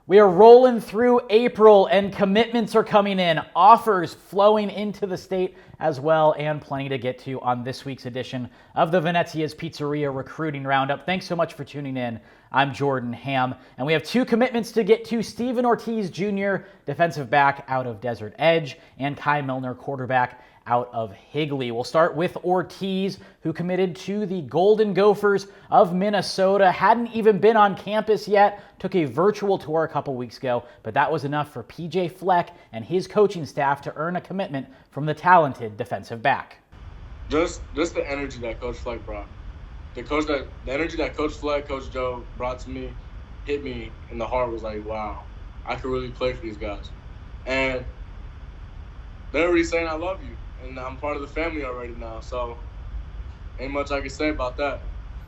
We are rolling through April and commitments are coming in, offers flowing into the state as well, and plenty to get to on this week's edition of the Venezia's Pizzeria Recruiting Roundup. Thanks so much for tuning in. I'm Jordan Ham, and we have two commitments to get to: Steven Ortiz Jr., defensive back out of Desert Edge, and Kai Millner, quarterback out of Higley. We'll start with Ortiz, who committed to the Golden Gophers of Minnesota. Hadn't even been on campus yet, took a virtual tour a couple weeks ago, but that was enough for PJ Fleck and his coaching staff to earn a commitment from the talented defensive back. Just the energy that Coach Fleck brought. The energy that Coach Fleck, Coach Joe brought to me hit me in the heart. Was like, wow, I could really play for these guys. And they're already saying I love you. And I'm part of the family already now, so ain't much I can say about that.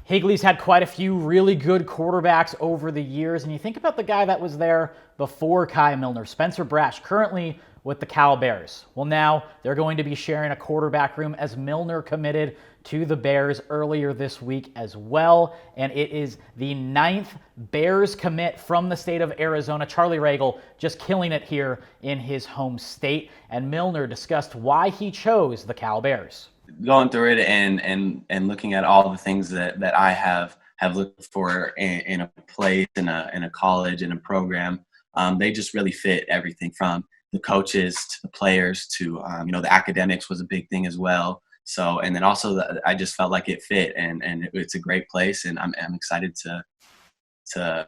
Higley's had quite a few really good quarterbacks over the years, and you think about the guy that was there before Kai Millner, Spencer Brash, currently with the Cal Bears. Well, now they're going to be sharing a quarterback room as Millner committed to the Bears earlier this week as well, and it is the 9th Bears commit from the state of Arizona. Charlie Ragle just killing it here in his home state, and Millner discussed why he chose the Cal Bears. Going through it and looking at all the things that I have looked for in a place, in a college, in a program, they just really fit everything from the coaches to the players to the academics was a big thing as well. So, and then also I just felt like it fit, and it's a great place, and I'm excited to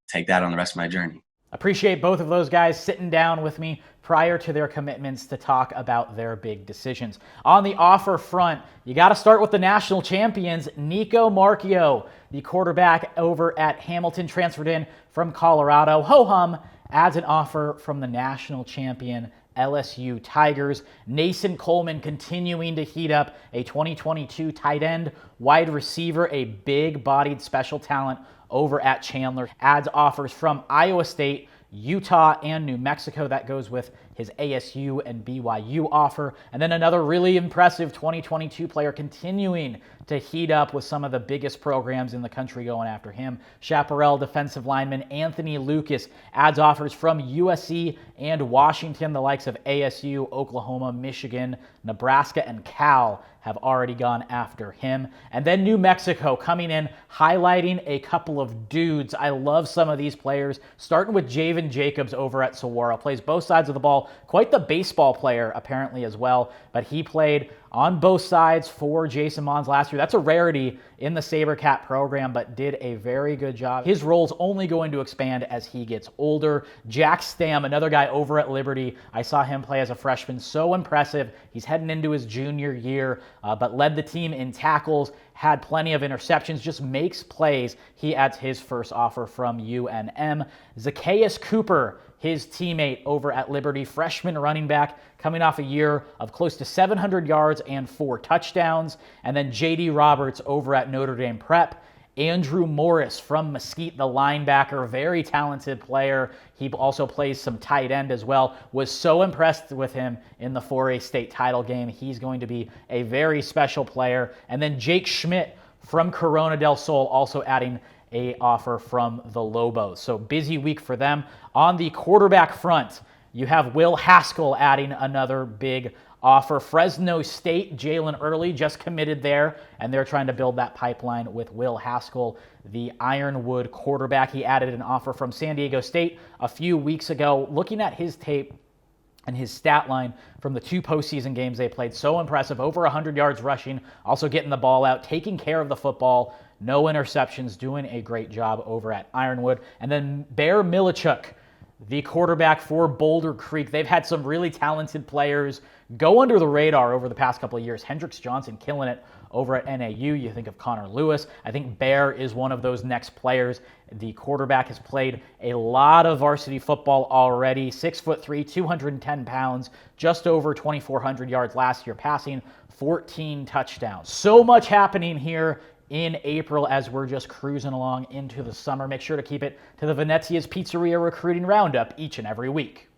take that on the rest of my journey. Appreciate both of those guys sitting down with me prior to their commitments to talk about their big decisions. On the offer front, you got to start with the national champions, Nico Marchio, the quarterback over at Hamilton, transferred in from Colorado. Ho-hum adds an offer from the national champion LSU Tigers. Nason Coleman continuing to heat up, a 2022 tight end, wide receiver, a big-bodied special talent over at Chandler. Adds offers from Iowa State, Utah, and New Mexico. That goes with his ASU and BYU offer. And then another really impressive 2022 player continuing to heat up with some of the biggest programs in the country going after him. Chaparral defensive lineman Anthony Lucas adds offers from USC and Washington. The likes of ASU, Oklahoma, Michigan, Nebraska, and Cal have already gone after him. And then New Mexico coming in, highlighting a couple of dudes. I love some of these players, starting with Javen Jacobs over at Saguaro. Plays both sides of the ball. Quite the baseball player, apparently, as well. But he played on both sides for Jason Mons last year. That's a rarity in the SaberCat program, but did a very good job. His role's only going to expand as he gets older. Jack Stam, another guy over at Liberty. I saw him play as a freshman. So impressive. He's heading into his junior year, but led the team in tackles, had plenty of interceptions, just makes plays. He adds his first offer from UNM. Zacchaeus Cooper, his teammate over at Liberty, freshman running back, coming off a year of close to 700 yards and 4 touchdowns. And then J.D. Roberts over at Notre Dame Prep. Andrew Morris from Mesquite, the linebacker, very talented player. He also plays some tight end as well. Was so impressed with him in the 4A state title game. He's going to be a very special player. And then Jake Schmidt from Corona del Sol also adding a offer from the Lobos. So busy week for them. On the quarterback front, you have Will Haskell adding another big offer. Fresno State, Jalen Early just committed there, and they're trying to build that pipeline with Will Haskell, the Ironwood quarterback. He added an offer from San Diego State a few weeks ago. Looking at his tape and his stat line from the 2 postseason games they played, so impressive. Over 100 yards rushing, also getting the ball out, taking care of the football, no interceptions, doing a great job over at Ironwood. And then Bear Milichuk, the quarterback for Boulder Creek. They've had some really talented players go under the radar over the past couple of years. Hendrix Johnson killing it over at NAU. You think of Connor Lewis. I think Bear is one of those next players. The quarterback has played a lot of varsity football already. 6'3", 210 pounds, just over 2,400 yards last year, passing 14 touchdowns. So much happening here in April as we're just cruising along into the summer. Make sure to keep it to the Venezia's Pizzeria Recruiting Roundup each and every week.